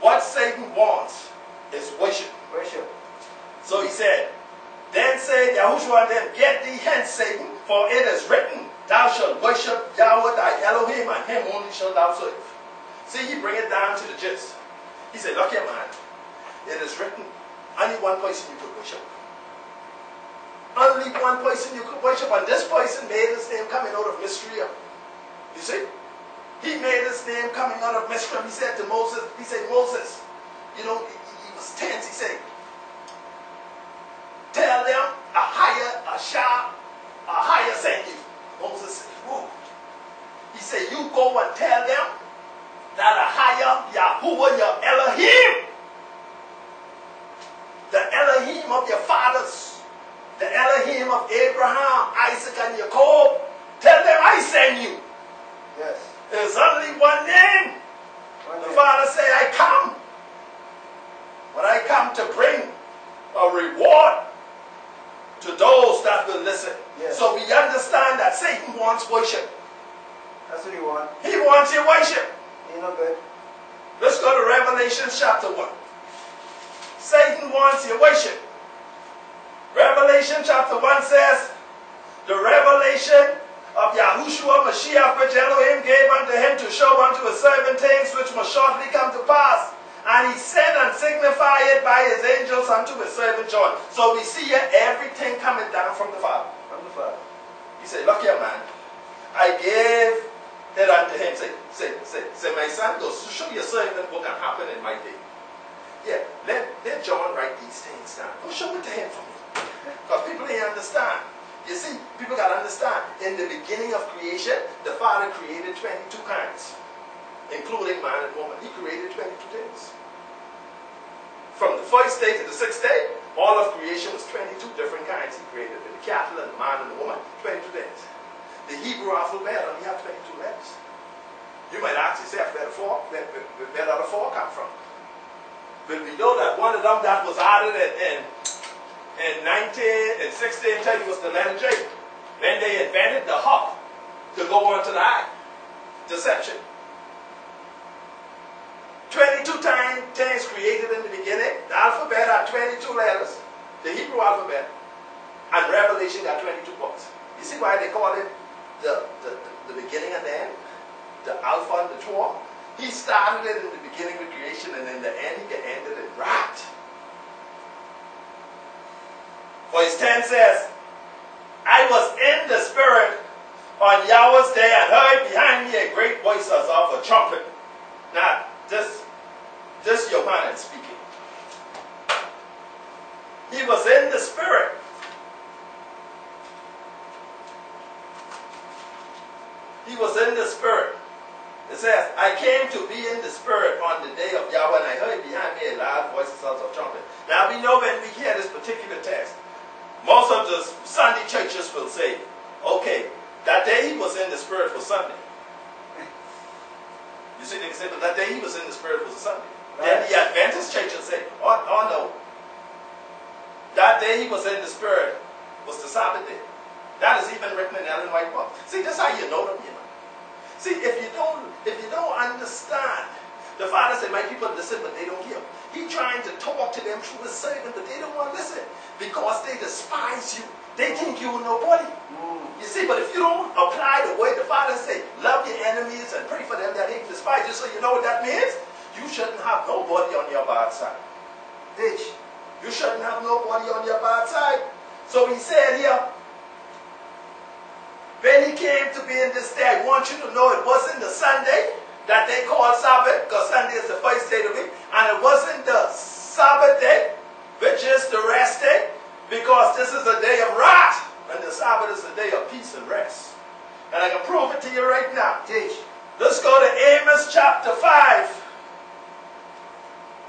what Satan wants is worship. Worship. So he said, then said Yahushua unto him, get thee hence, Satan, for it is written, thou shalt worship Yahweh thy Elohim, and him only shalt thou serve. See, he bring it down to the gist. He said, look here, man, it is written, only one person you could worship. Only one person you could worship, and this person made his name coming out of mystery. You see? He made his name coming out of mystery. He said to Moses, he said, Moses, you know, he was tense. He said, tell them a higher sent you. Moses said, whoa. He said, you go and tell them that a higher Yahuwah, your Elohim, the Elohim of your fathers, the Elohim of Abraham, Isaac, and Jacob, tell them I send you. Yes. There's only one name. The Father said, I come. But I come to bring a reward to those that will listen. Yes. So we understand that Satan wants worship. That's what he wants. He wants your worship. Ain't no good. Let's go to Revelation chapter 1. Satan wants your worship. Revelation chapter 1 says, the revelation of Yahushua Mashiach, which Elohim gave unto him to show unto his servant things which must shortly come to pass. And he sent and signified it by his angels unto his servant John. So we see here everything coming down from the Father. From the Father. He said, look here, man. I gave it unto him. Say, my son, go show your servant what can happen in my day. Yeah, let John write these things down. Go show it to him for me. Because people didn't understand. You see, people got to understand. In the beginning of creation, the Father created 22 kinds, including man and woman. He created 22 things. From the first day to the sixth day, all of creation was 22 different kinds he created. The cattle and the man and the woman, 22 things. The Hebrew alphabet only have 22 letters. You might ask yourself, where did the four come from? But we know that one of them that was added in 1630 was the letter J. Then they invented the hop to go on to the I. Deception. 22 things created in the beginning. The alphabet had 22 letters. The Hebrew alphabet. And Revelation got 22 books. You see why they call it the beginning and the end? The Alpha and the Tau. He started it in the beginning with creation, and in the end he ended it right. Verse 10 says, I was in the Spirit on Yahweh's day and heard behind me a great voice as of a trumpet. Now, this Yohanan speaking. He was in the Spirit. He was in the Spirit. It says, I came to be in the Spirit on the day of Yahweh, and I heard behind me a loud voice as of a trumpet. Now, we know when we hear this particular text, most of the Sunday churches will say, okay, that day he was in the Spirit was Sunday. You see, they can say, but that day he was in the Spirit was a Sunday. Right. Then the Adventist churches say, oh no. That day he was in the Spirit was the Sabbath day. That is even written in Ellen White book. See, that's how you know them, you know. See, if you don't understand, the Father said, my people listen, but they don't hear. He's trying to talk to them through his servant, but they don't want to listen because they despise you. They think you're nobody. You see, but if you don't apply the way the Father said, love your enemies and pray for them that they despise you, so you know what that means? You shouldn't have nobody on your bad side. Bitch. You shouldn't have nobody on your bad side. So he said here, when he came to be in this day, I want you to know it wasn't the Sunday that they call Sabbath, because Sunday is the first day of the week, and it wasn't the Sabbath day, which is the rest day, because this is a day of wrath, and the Sabbath is a day of peace and rest. And I can prove it to you right now. Teach. Let's go to Amos chapter 5.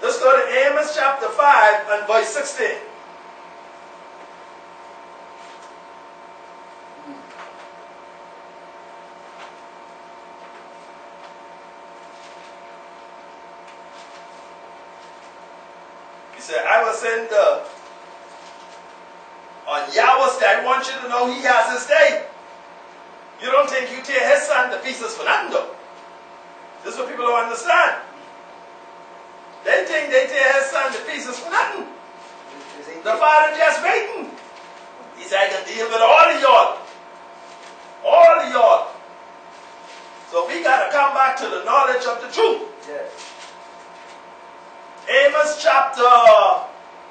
Let's go to Amos chapter 5 and verse 16. He said, I was in on Yahweh's day. I want you to know he has his day. You don't think you tear his son to pieces for nothing though. This is what people don't understand. They They think they tear his son to pieces for nothing. Is 18. The father just waiting. He said, I can deal with all of y'all. All of y'all. So we got to come back to the knowledge of the truth. Yes. Amos chapter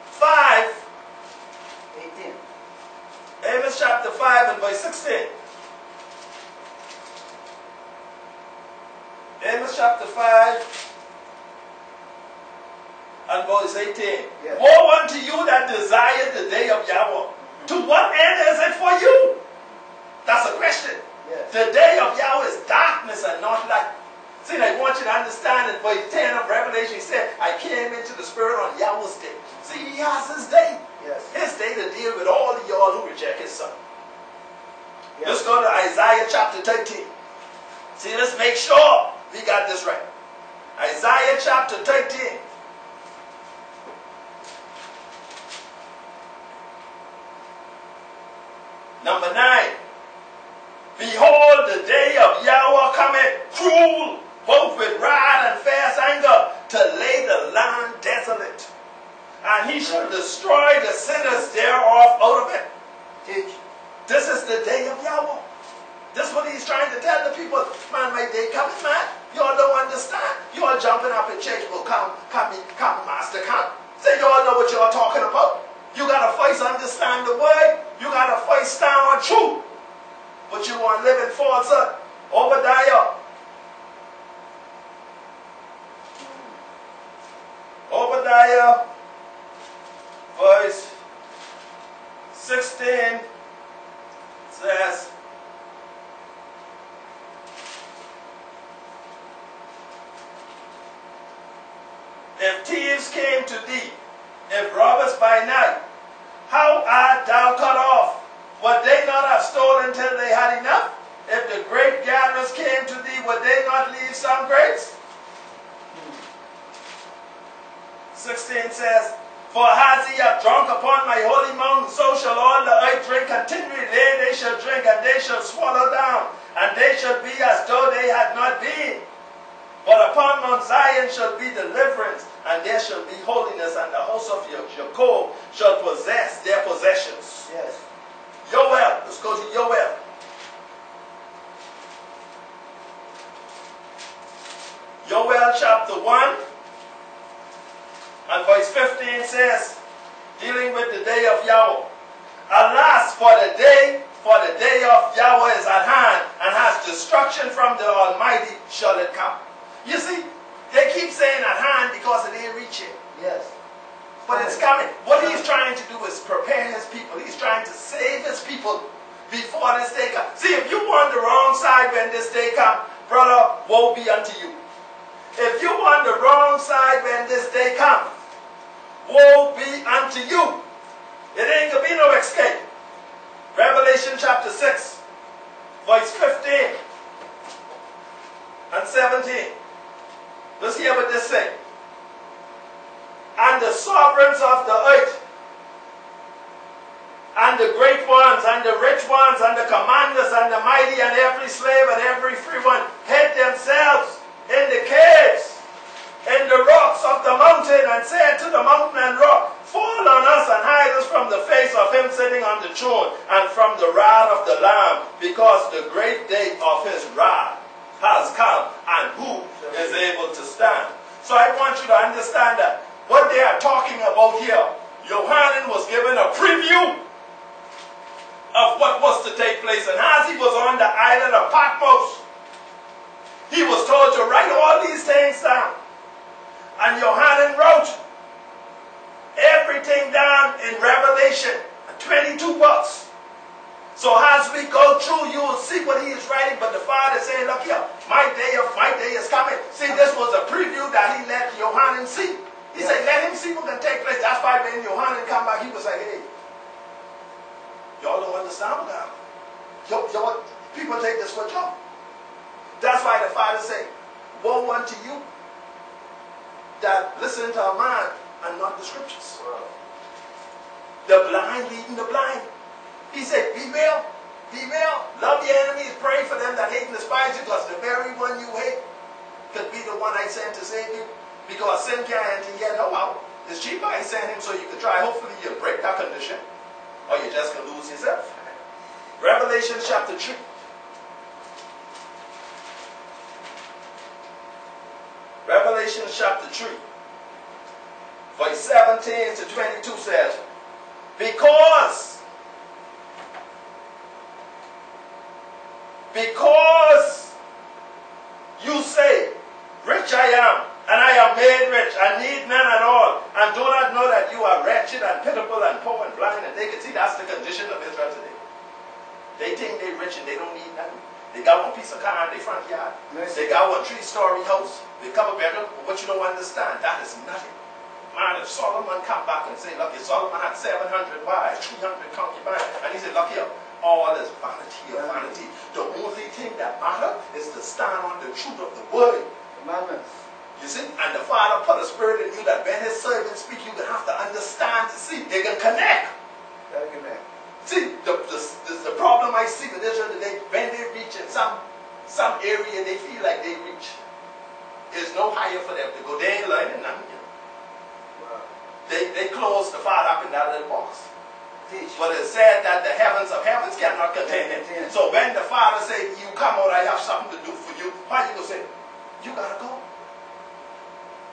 5. 18. Amos chapter 5 and verse 16. Amos chapter 5 and verse 18. Yes. Woe unto you that desire the day of Yahweh. To what end is it for you? That's a question. Yes. The day of Yahweh is darkness and not light. See, I want you to understand in verse 10 of Revelation, he said, I came into the spirit on Yahweh's day. See, he has his day. Yes. His day to deal with all of y'all who reject his son. Yes. Let's go to Isaiah chapter 13. See, let's make sure we got this right. Isaiah chapter 13. Number 9. Behold, the day of Yahweh cometh cruel, both with rod and fierce anger, to lay the land desolate. And he shall destroy the sinners thereof out of it. Teach. This is the day of Yahweh. This is what he's trying to tell the people. Man, my day coming, man. Y'all don't understand. Y'all jumping up in church. Well, come, master, come. Say, y'all know what y'all talking about. You got to first understand the word. You got to first stand on truth. But you want to live in falsehood. Obadiah. Obadiah, verse 16 says, if thieves came to thee, if robbers by night, how art thou cut off? Would they not have stolen till they had enough? If the great gatherers came to thee, would they not leave some grapes? 16 says, for as ye have drunk upon my holy mountain, so shall all the earth drink continually. They shall drink, and they shall swallow down, and they shall be as though they had not been. But upon Mount Zion shall be deliverance, and there shall be holiness, and the house of Jacob shall possess their possessions. Yes. Yoel, let's go to Yoel. Yoel chapter 1 and verse 15 says, dealing with the day of Yahweh. Alas, for the day of Yahweh is at hand, and has destruction from the Almighty shall it come. You see, they keep saying at hand because it ain't reaching. Yes. But it's coming. What he's trying to do is prepare his people. He's trying to save his people before this day comes. See, if you on the wrong side when this day comes, brother, woe be unto you. If you on the wrong side when this day comes, woe be unto you. It ain't going to be no escape. Revelation chapter 6, verse 15 and 17. Let's hear what this says. And the sovereigns of the earth, and the great ones, and the rich ones, and the commanders, and the mighty, and every slave, and every free one, hid themselves in the caves, in the rocks of the mountain, and said to the mountain and rock, fall on us and hide us from the face of him sitting on the throne, and from the wrath of the Lamb, because the great day of his wrath has come, and who is able to stand? So I want you to understand that what they are talking about here, Yohanan was given a preview of what was to take place. And as he was on the island of Patmos, he was told to write all these things down. And Yohanan wrote everything down in Revelation, 22 books. So as we go through, you will see what he is writing. But the Father is saying, look here, my day is coming. See, this was a preview that he let Yohanan see. He said, let him see what can take place. That's why when Yohanan come back, he was like, hey, y'all don't understand what happened. People take this for a joke. That's why the Father said, woe unto you that listen to a man and not the scriptures. Wow. The blind leading the blind. He said, beware, beware. Love your enemies, pray for them that hate and despise you, because the very one you hate could be the one I sent to save you. Because sin can't enter here no how. It's cheaper I send him so you can try. Hopefully you'll break that condition. Or you're just going to lose yourself. Revelation chapter 3. Revelation chapter 3. Verse 17 to 22 says, because you say, rich I am, and I am made rich, I need none at all, and do not know that you are wretched and pitiful and poor and blind and naked. See, that's the condition of Israel today. They think they're rich and they don't need nothing. They got one piece of car in their front yard. Nice. They got one 3-story house. They cover bedroom. But what you don't understand, that is nothing. Man, if Solomon come back and say, look, if Solomon had 700 wives, 300 concubines, and he said, look here, all is vanity of vanity. The only thing that matters is to stand on the truth of the word. Commandments. You see? And the Father put a spirit in you that when his servants speak, you can have to understand to see. They can connect. They connect. See, the problem I see with Israel today, when they reach in some area they feel like they reach, there's no higher for them to go. They ain't learning nothing. They close the Father up in that little box. But it said that the heavens of heavens cannot contain him. So when the Father said, you come out, I have something to do for you, how you going to say, you got to go?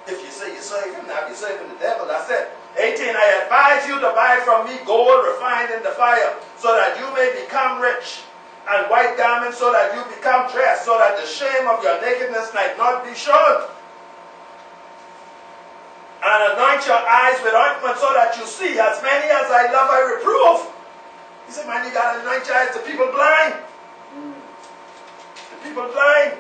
If you say you serve him, now you're serving the devil. That's it. 18, I advise you to buy from me gold refined in the fire, so that you may become rich, and white garments, so that you become dressed, so that the shame of your nakedness might not be shown. And anoint your eyes with ointment so that you see. As many as I love, I reprove. He said, man, you got to anoint your eyes. The people blind. The people blind.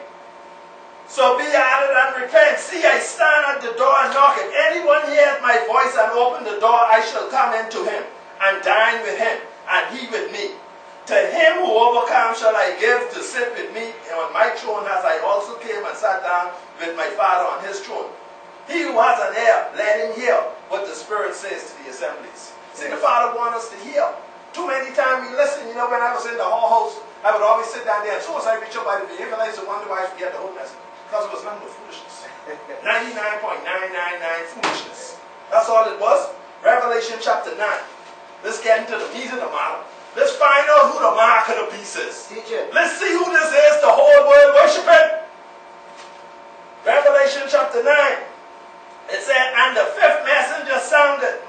So be at it and repent. See, I stand at the door and knock. If anyone hears my voice and open the door, I shall come into him and dine with him, and he with me. To him who overcomes shall I give to sit with me on my throne, as I also came and sat down with my Father on his throne. He who has an ear, let him hear what the Spirit says to the assemblies. See, the Father wants us to hear. Too many times we listen. You know, when I was in the hall house, I would always sit down there. As soon as I reach up by the vehicle, I used to wonder why I forget the whole message. Because it was nothing but foolishness. 99.999 foolishness. That's all it was. Revelation chapter 9. Let's get into the meat of the matter. Let's find out who the mark of the beast is. Let's see who this is, the whole world worshiping. Revelation chapter 9. It said, and the fifth messenger sounded,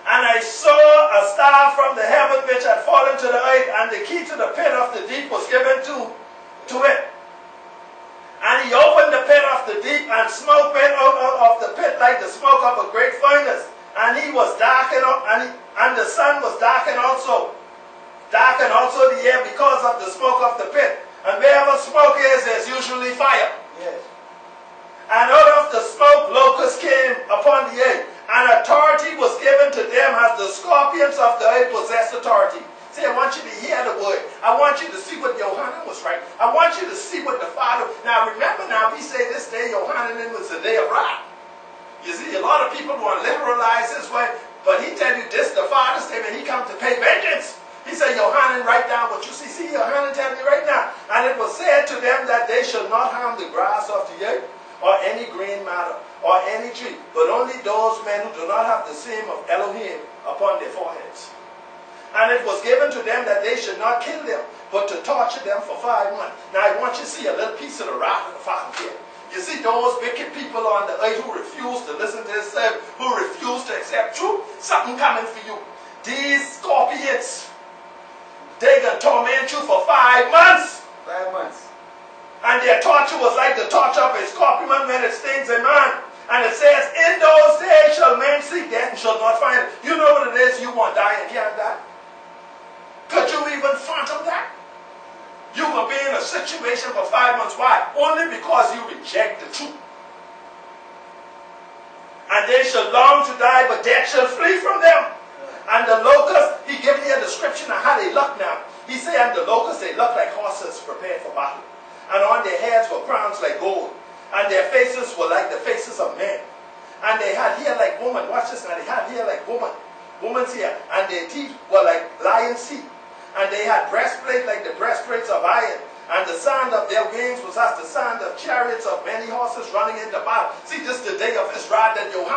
and I saw a star from the heaven which had fallen to the earth, and the key to the pit of the deep was given to it. And he opened the pit of the deep, and smoke went out of the pit like the smoke of a great furnace. And he was darkened, and the sun was darkened also. Darkened also the air because of the smoke of the pit. And wherever smoke is, there's usually fire. Yes. And out of the smoke locusts came upon the earth, and authority was given to them as the scorpions of the earth possess authority. See, I want you to hear the word. I want you to see what Yohanan was right. I want you to see what the Father... Now remember now, we say this day Yohanan was the day of wrath. You see, a lot of people want to liberalize this way, but he tell you this, the Father's day, when he come to pay vengeance. He said, Yohanan, write down what you see. See, Yohanan telling you right now. And it was said to them that they shall not harm the grass of the earth, or any green matter, or any tree, but only those men who do not have the same of Elohim upon their foreheads. And it was given to them that they should not kill them, but to torture them for 5 months. Now I want you to see a little piece of the wrath of the Father here. You see those wicked people on the earth who refuse to listen to his servant, who refuse to accept truth, something coming for you. These scorpions, they can torment you for 5 months. 5 months. And their torture was like the torture of a scorpion when it stings a man. And it says, in those days shall men seek death and shall not find it. You know what it is? You want to die and can't die. Could you even fathom that? You will be in a situation for 5 months. Why? Only because you reject the truth. And they shall long to die, but death shall flee from them. And the locusts, he gives you a description of how they look now. He said, and the locusts, they look like horses prepared for battle. And on their heads were crowns like gold. And their faces were like the faces of men. And they had hair like women. Watch this now. They had hair like woman's hair. And their teeth were like lion's teeth. And they had breastplates like the breastplates of iron. And the sound of their wings was as the sound of chariots of many horses running into battle. See, this is the day of his rod that Johannes